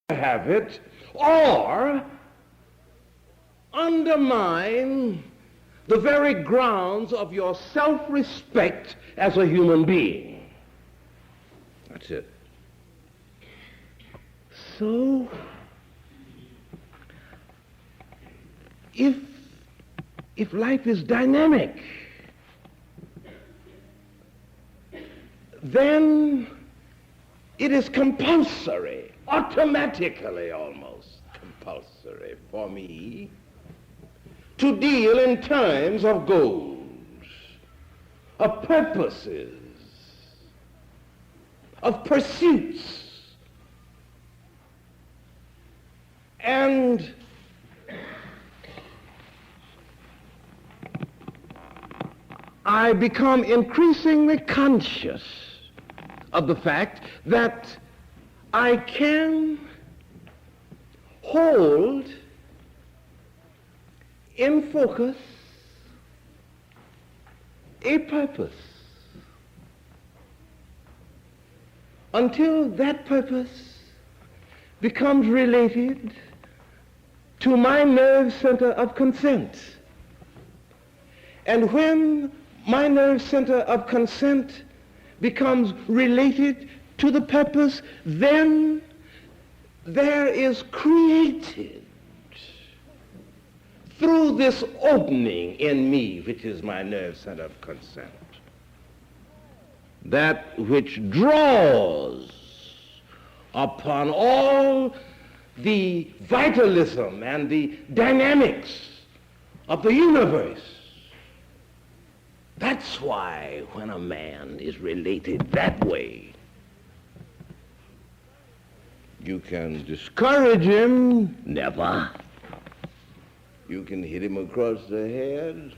have it, or undermine the very grounds of your self-respect as a human being. That's it. So, if life is dynamic, then it is compulsory, automatically almost compulsory for me to deal in terms of goals, of purposes, of pursuits. And I become increasingly conscious of the fact that I can hold in focus a purpose until that purpose becomes related to my nerve center of consent. And when my nerve center of consent becomes related to the purpose, then there is created through this opening in me, which is my nerve center of consent, that which draws upon all the vitalism and the dynamics of the universe. That's why when a man is related that way, you can discourage him, never. You can hit him across the head.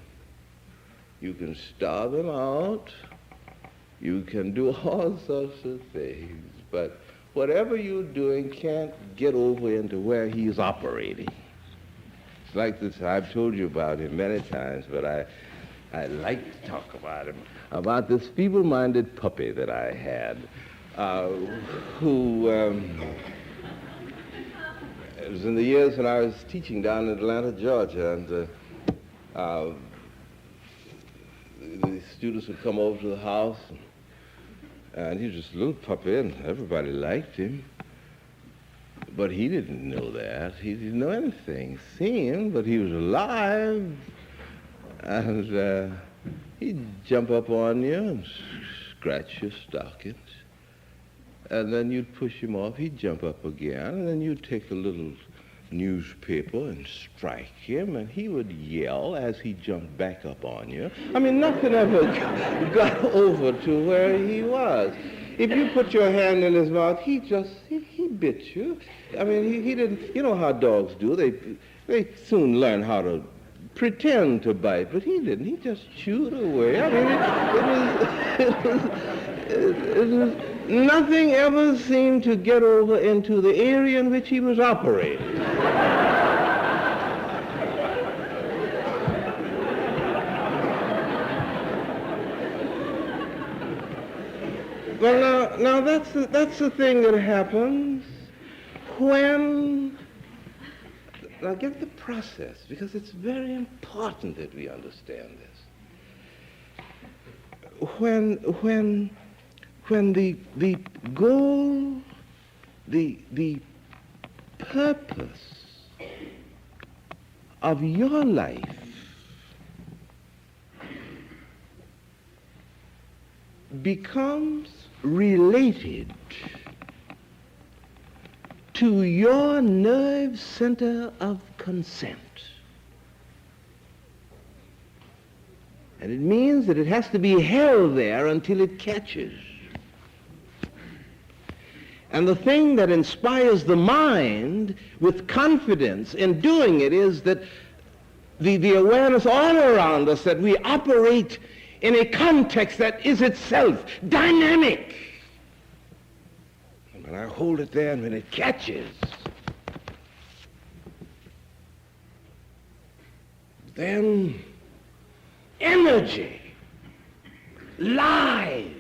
You can starve him out. You can do all sorts of things. But whatever you're doing can't get over into where he's operating. It's like this, I've told you about him many times, but I like to talk about him, about this feeble-minded puppy that I had, who it was in the years when I was teaching down in Atlanta, Georgia, and the students would come over to the house, and he was just a little puppy, and everybody liked him. But he didn't know that. He didn't know anything. See him, but he was alive. And he'd jump up on you and scratch your stockings. And then you'd push him off. He'd jump up again. And then you'd take a little newspaper and strike him. And he would yell as he jumped back up on you. I mean, nothing ever got over to where he was. If you put your hand in his mouth, he bit you. I mean, he didn't, you know how dogs do. They soon learn how to pretend to bite, but he didn't. He just chewed away. I mean, it was nothing ever seemed to get over into the area in which he was operating. Well, now that's the thing that happens when. Now get the process, because it's very important that we understand this. When the goal, the purpose of your life becomes related to your nerve center of consent. And it means that it has to be held there until it catches. And the thing that inspires the mind with confidence in doing it is that the awareness all around us that we operate in a context that is itself dynamic. And when I hold it there and when it catches, then energy, live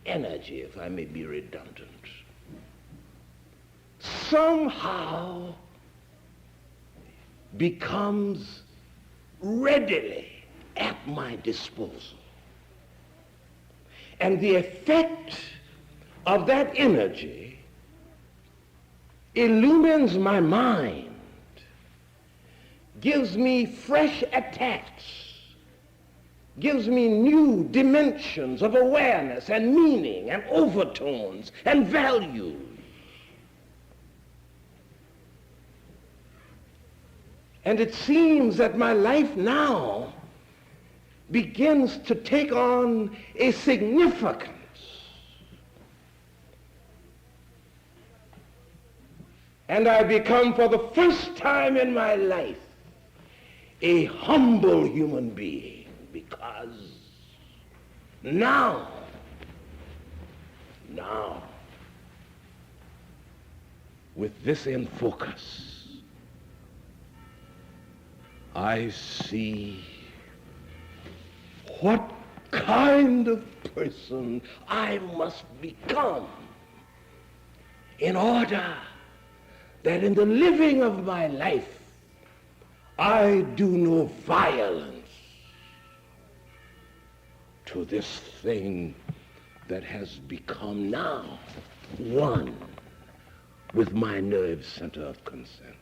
energy, if I may be redundant, somehow becomes readily at my disposal. And the effect of that energy illumines my mind, gives me fresh attacks, gives me new dimensions of awareness and meaning and overtones and values. And it seems that my life now begins to take on a significance. And I become, for the first time in my life, a humble human being, because now, with this in focus, I see what kind of person I must become in order that in the living of my life I do no violence to this thing that has become now one with my nerve center of consent.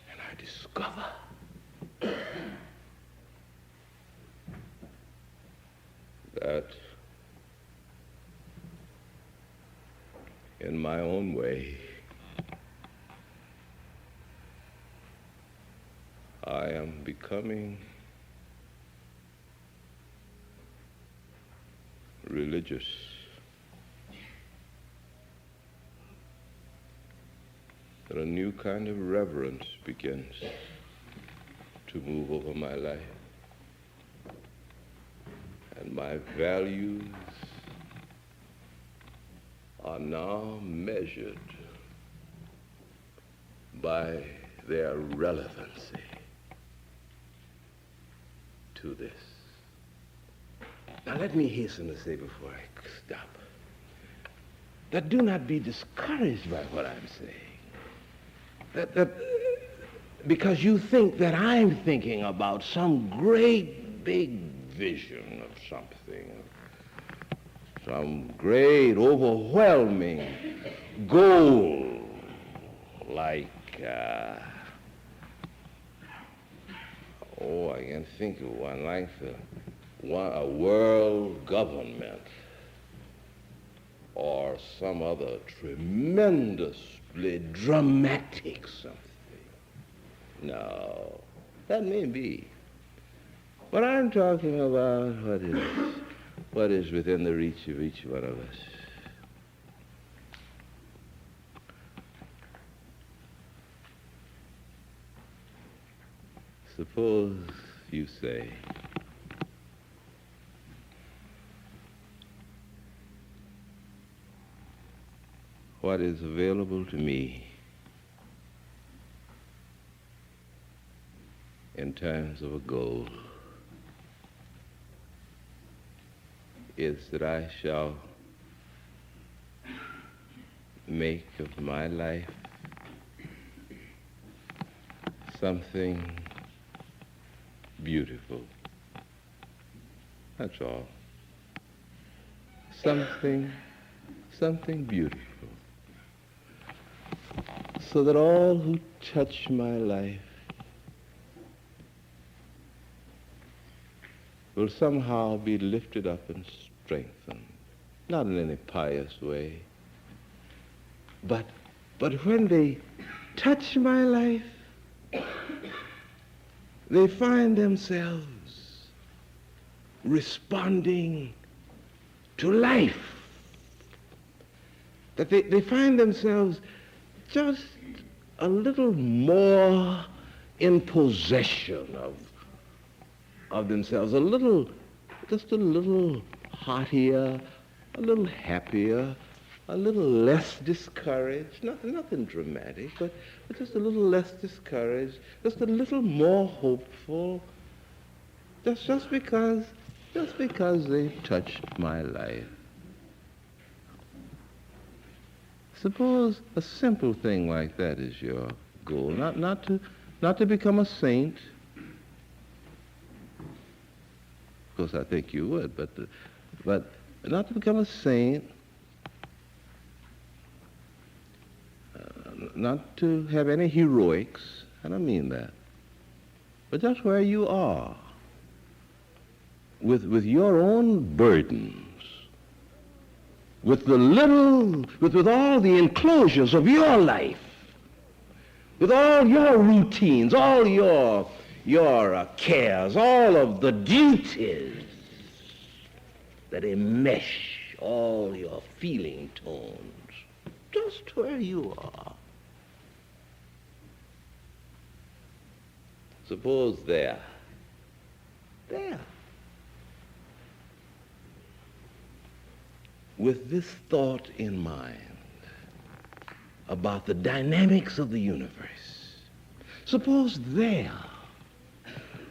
And I discover that in my own way, I am becoming religious. That a new kind of reverence begins to move over my life. And my values are now measured by their relevancy to this. Now let me hasten to say before I stop that do not be discouraged by what I'm saying. That because you think that I'm thinking about some great big vision of something, some great overwhelming goal like I can think of one like a world government or some other tremendously dramatic something. No, that may be. But I'm talking about what is within the reach of each one of us. Suppose you say, what is available to me in terms of a goal is that I shall make of my life something beautiful. That's all. Something beautiful. So that all who touch my life will somehow be lifted up and strengthened. Not in any pious way, but when they touch my life, they find themselves responding to life. That they find themselves just a little more in possession of themselves, just a little heartier, a little happier, a little less discouraged, nothing dramatic, but just a little less discouraged, just a little more hopeful, just because they touched my life. Suppose a simple thing like that is your goal, not to become a saint. Of course, I think you would, but not to become a saint, not to have any heroics. I don't mean that, but just where you are, with your own burdens, with all the enclosures of your life, with all your routines, all your cares, all of the duties that enmesh all your feeling tones, just where you are. Suppose there, with this thought in mind about the dynamics of the universe, suppose there,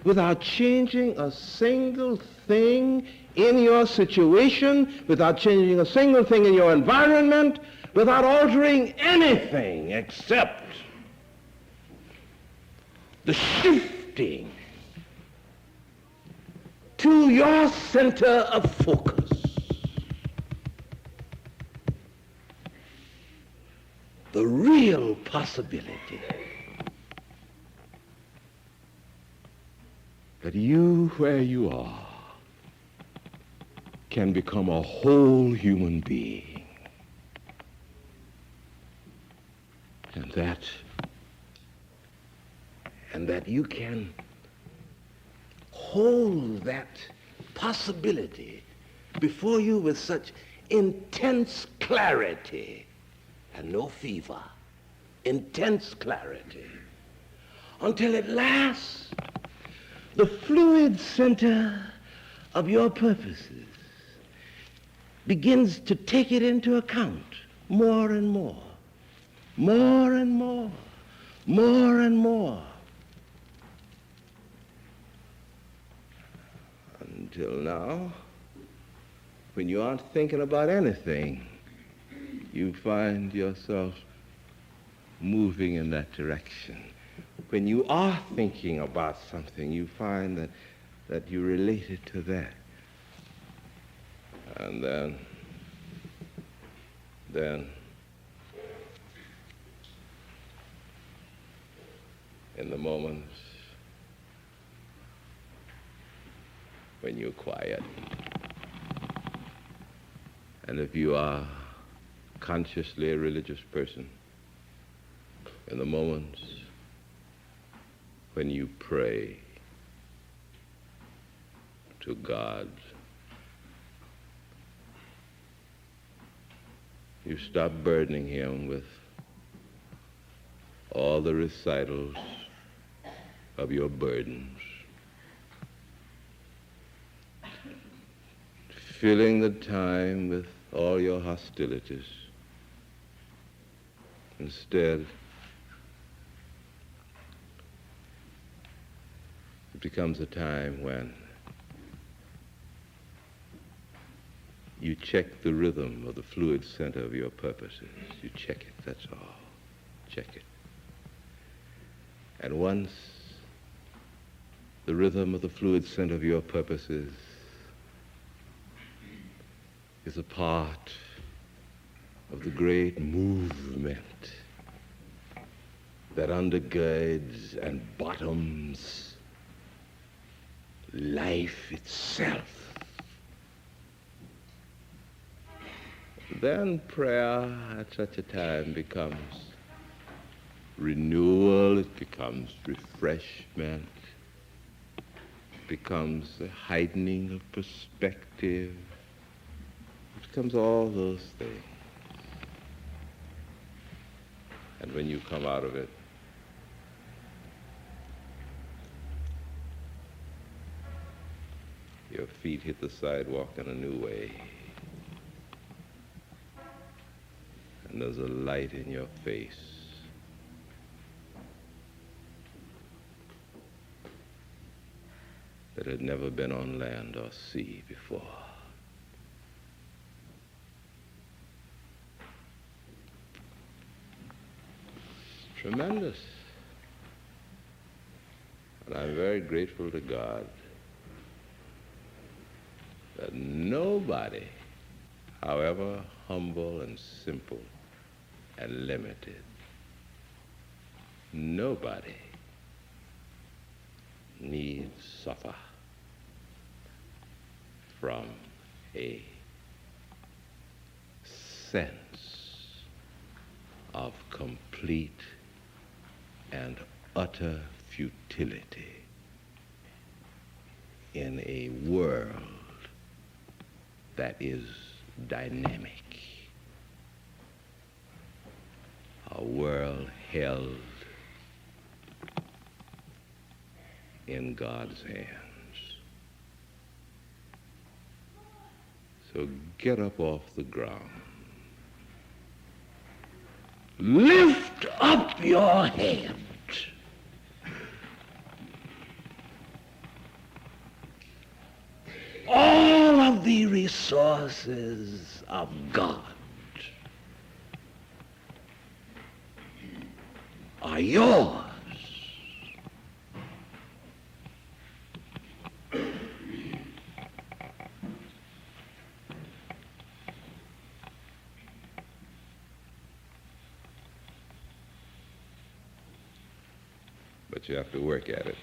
without changing a single thing in your situation, without changing a single thing in your environment, without altering anything except the shifting to your center of focus, the real possibility that you, where you are, can become a whole human being. And that you can hold that possibility before you with such intense clarity and no fever, intense clarity, until at last the fluid center of your purposes begins to take it into account more and more, more and more, more and more, until now, when you aren't thinking about anything, you find yourself moving in that direction. When you are thinking about something, you find that you relate it to that. And then in the moments when you're quiet, and if you are consciously a religious person, in the moments when you pray to God, you stop burdening him with all the recitals of your burdens, filling the time with all your hostilities. Instead, it becomes a time when you check the rhythm of the fluid center of your purposes. You check it, that's all. Check it. And once the rhythm of the fluid center of your purposes is a part of the great movement that undergirds and bottoms life itself, then prayer at such a time becomes renewal, it becomes refreshment, it becomes a heightening of perspective, it becomes all those things. And when you come out of it, your feet hit the sidewalk in a new way. And there's a light in your face. That had never been on land or sea before. tremendous. And I'm very grateful to God that nobody, however humble and simple and limited, nobody needs suffer from a sense of complete and utter futility in a world that is dynamic, a world held in God's hands. So get up off the ground. Lift up your head. All of the resources of God are yours. But you have to work at it.